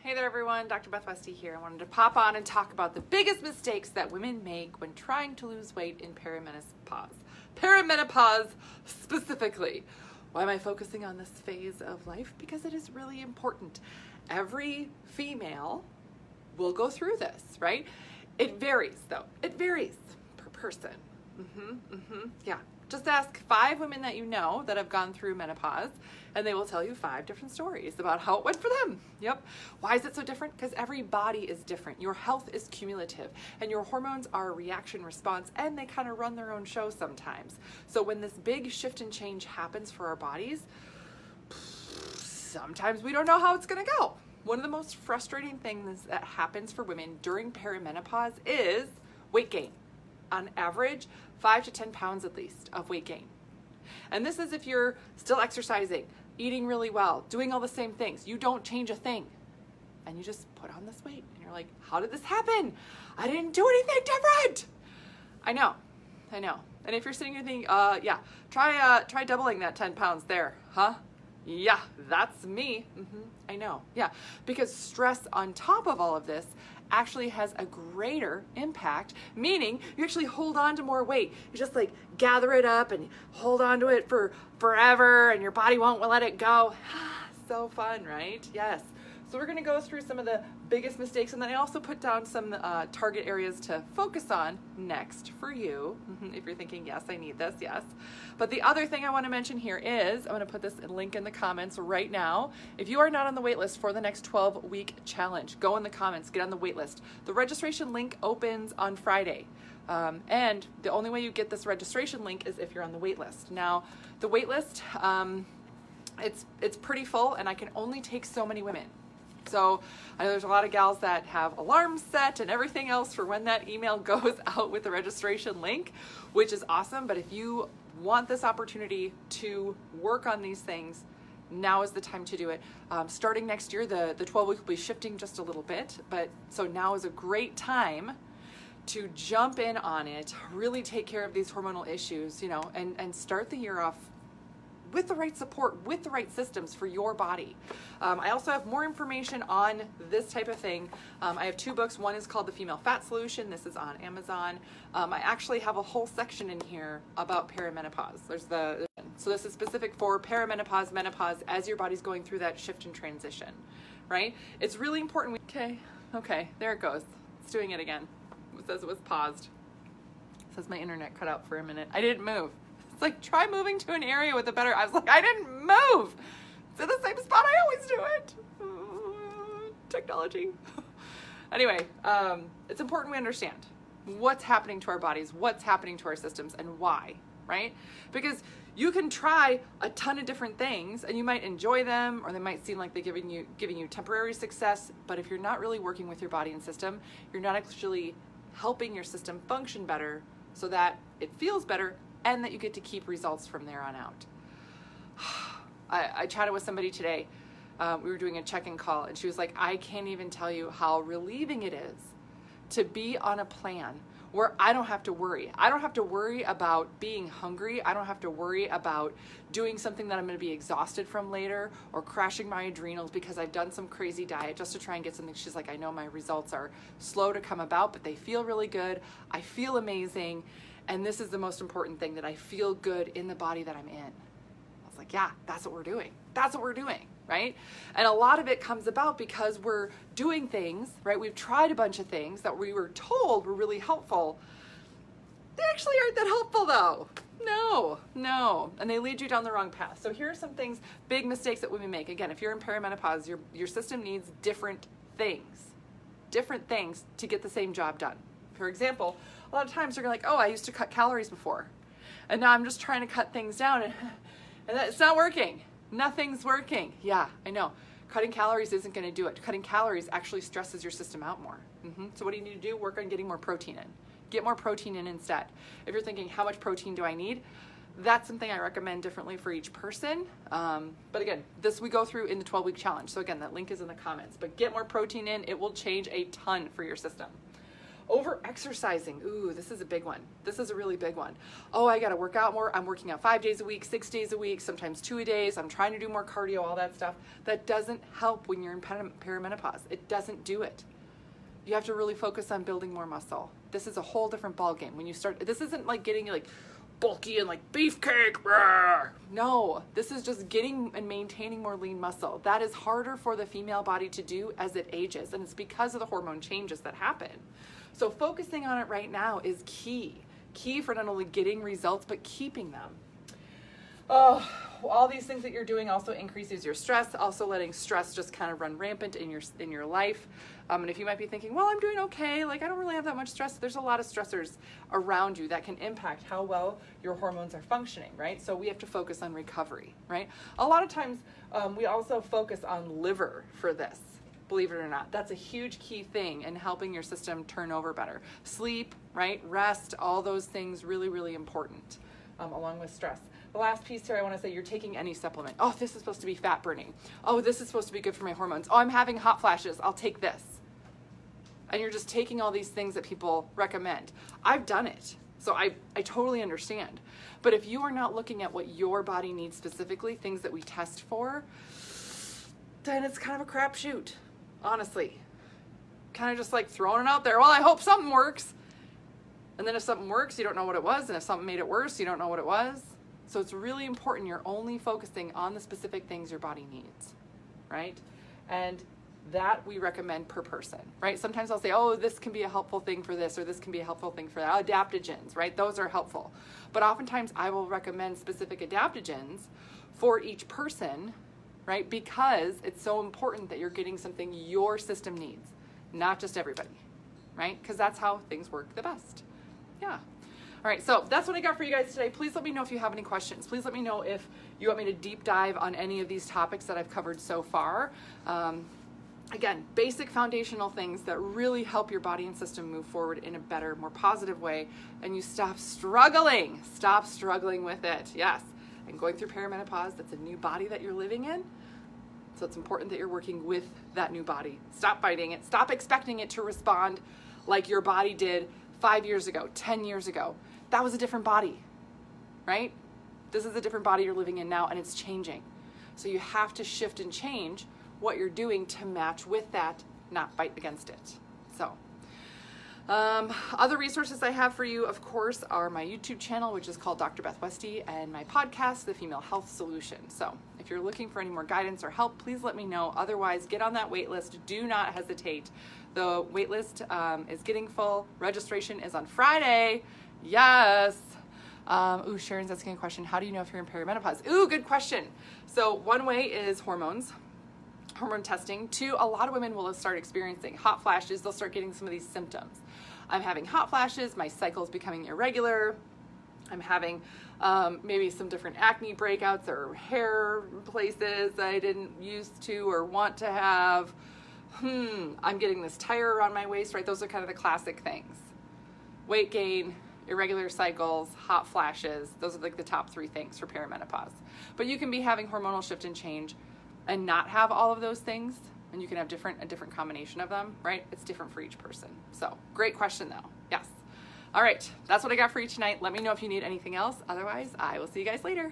Hey there everyone, Dr. Beth Westy here. I wanted to pop on and talk about the biggest mistakes that women make when trying to lose weight in perimenopause. Perimenopause specifically. Why am I focusing on this phase of life? Because it is really important. Every female will go through this, right? It varies though. It varies per person. Yeah. Just ask 5 women that you know that have gone through menopause, and they will tell you 5 different stories about how it went for them. Yep. Why is it so different? Because every body is different. Your health is cumulative, and your hormones are a reaction response, and they kind of run their own show sometimes. So when this big shift and change happens for our bodies, sometimes we don't know how it's going to go. One of the most frustrating things that happens for women during perimenopause is weight gain. On average, 5 to 10 pounds at least of weight gain. And this is if you're still exercising, eating really well, doing all the same things. You don't change a thing. And you just put on this weight. And you're like, how did this happen? I didn't do anything different. I know. And if you're sitting here thinking, yeah, try doubling that 10 pounds there, huh? Yeah, that's me. I know. Yeah, because stress on top of all of this actually has a greater impact, meaning you actually hold on to more weight. You just like gather it up and hold on to it for forever, and your body won't let it go. So fun, right? Yes. So we're going to go through some of the biggest mistakes, and then I also put down some target areas to focus on next for you. If you're thinking, yes, I need this, yes. But the other thing I want to mention here is, I'm going to put this link in the comments right now. If you are not on the wait list for the next 12-week challenge, go in the comments, get on the wait list. The registration link opens on Friday. And the only way you get this registration link is if you're on the wait list. Now, the wait list, it's pretty full, and I can only take so many women. So I know there's a lot of gals that have alarms set and everything else for when that email goes out with the registration link, which is awesome. But if you want this opportunity to work on these things, now is the time to do it. Starting next year, the 12-week will be shifting just a little bit, but so now is a great time to jump in on it, really take care of these hormonal issues, and start the year off with the right support, with the right systems for your body. I also have more information on this type of thing. I have 2 books. One is called The Female Fat Solution. This is on Amazon. I actually have a whole section in here about perimenopause. So this is specific for perimenopause, menopause, as your body's going through that shift and transition, right? It's really important. Okay, there it goes. It's doing it again. It says it was paused. It says my internet cut out for a minute. I didn't move. It's like, try moving to an area with a better, I was like, I didn't move. It's in the same spot I always do it. Technology. Anyway, it's important we understand what's happening to our bodies, what's happening to our systems, and why, right? Because you can try a ton of different things, and you might enjoy them, or they might seem like they're giving you temporary success, but if you're not really working with your body and system, you're not actually helping your system function better so that it feels better, and that you get to keep results from there on out. I chatted with somebody today. We were doing a check-in call, and she was like, I can't even tell you how relieving it is to be on a plan where I don't have to worry. I don't have to worry about being hungry. I don't have to worry about doing something that I'm going to be exhausted from later, or crashing my adrenals because I've done some crazy diet just to try and get something. She's like, I know my results are slow to come about, but they feel really good. I feel amazing. And this is the most important thing, that I feel good in the body that I'm in. I was like, yeah, that's what we're doing. That's what we're doing, right? And a lot of it comes about because we're doing things, right? We've tried a bunch of things that we were told were really helpful. They actually aren't that helpful though. No. And they lead you down the wrong path. So here are some things, big mistakes that women make. Again, if you're in perimenopause, your system needs different things to get the same job done. For example, a lot of times you're like, oh, I used to cut calories before, and now I'm just trying to cut things down, and it's not working. Nothing's working. Yeah, I know. Cutting calories isn't going to do it. Cutting calories actually stresses your system out more. So what do you need to do? Work on getting more protein in. Get more protein in instead. If you're thinking, how much protein do I need? That's something I recommend differently for each person. But again, this we go through in the 12-week challenge. So again, that link is in the comments. But get more protein in. It will change a ton for your system. Over exercising. Ooh, this is a big one. This is a really big one. Oh, I got to work out more. I'm working out 5 days a week, 6 days a week, sometimes 2 a days. I'm trying to do more cardio, all that stuff. That doesn't help when you're in perimenopause. It doesn't do it. You have to really focus on building more muscle. This is a whole different ballgame. When you start, this isn't like getting like bulky and like beefcake. No, this is just getting and maintaining more lean muscle. That is harder for the female body to do as it ages, and it's because of the hormone changes that happen. So focusing on it right now is key for not only getting results, but keeping them. Oh, all these things that you're doing also increases your stress, also letting stress just kind of run rampant in your life. And if you might be thinking, well, I'm doing okay, like I don't really have that much stress, there's a lot of stressors around you that can impact how well your hormones are functioning, right? So we have to focus on recovery, right? A lot of times we also focus on liver for this, believe it or not. That's a huge key thing in helping your system turn over better. Sleep, right? Rest, all those things really, really important along with stress. The last piece here, I want to say you're taking any supplement. Oh, this is supposed to be fat burning. Oh, this is supposed to be good for my hormones. Oh, I'm having hot flashes. I'll take this. And you're just taking all these things that people recommend. I've done it, so I totally understand. But if you are not looking at what your body needs specifically, things that we test for, then it's kind of a crapshoot, honestly. Kind of just like throwing it out there. Well, I hope something works. And then if something works, you don't know what it was. And if something made it worse, you don't know what it was. So it's really important you're only focusing on the specific things your body needs, right? And that we recommend per person, right? Sometimes I'll say, oh, this can be a helpful thing for this, or this can be a helpful thing for that. Adaptogens, right? Those are helpful. But oftentimes I will recommend specific adaptogens for each person, right? Because it's so important that you're getting something your system needs, not just everybody, right? Because that's how things work the best. Yeah. All right, so that's what I got for you guys today. Please let me know if you have any questions. Please let me know if you want me to deep dive on any of these topics that I've covered so far. Again, basic foundational things that really help your body and system move forward in a better, more positive way, and you stop struggling. Stop struggling with it, yes. And going through perimenopause, that's a new body that you're living in. So it's important that you're working with that new body. Stop fighting it. Stop expecting it to respond like your body did 5 years ago, 10 years ago. That was a different body, right? This is a different body you're living in now, and it's changing. So you have to shift and change what you're doing to match with that, not fight against it. So other resources I have for you, of course, are my YouTube channel, which is called Dr. Beth Westy, and my podcast, The Female Health Solution. So if you're looking for any more guidance or help, please let me know. Otherwise, get on that wait list. Do not hesitate. The wait list is getting full. Registration is on Friday. Yes. Sharon's asking a question. How do you know if you're in perimenopause? Ooh, good question. So one way is hormone testing. Two, a lot of women will start experiencing hot flashes. They'll start getting some of these symptoms. I'm having hot flashes. My cycle is becoming irregular. I'm having maybe some different acne breakouts or hair places I didn't used to or want to have. I'm getting this tire around my waist, right? Those are kind of the classic things. Weight gain, irregular cycles, hot flashes. Those are like the top 3 things for perimenopause. But you can be having hormonal shift and change and not have all of those things, and you can have a different combination of them, right? It's different for each person. So great question though. Yes. All right, that's what I got for you tonight. Let me know if you need anything else. Otherwise, I will see you guys later.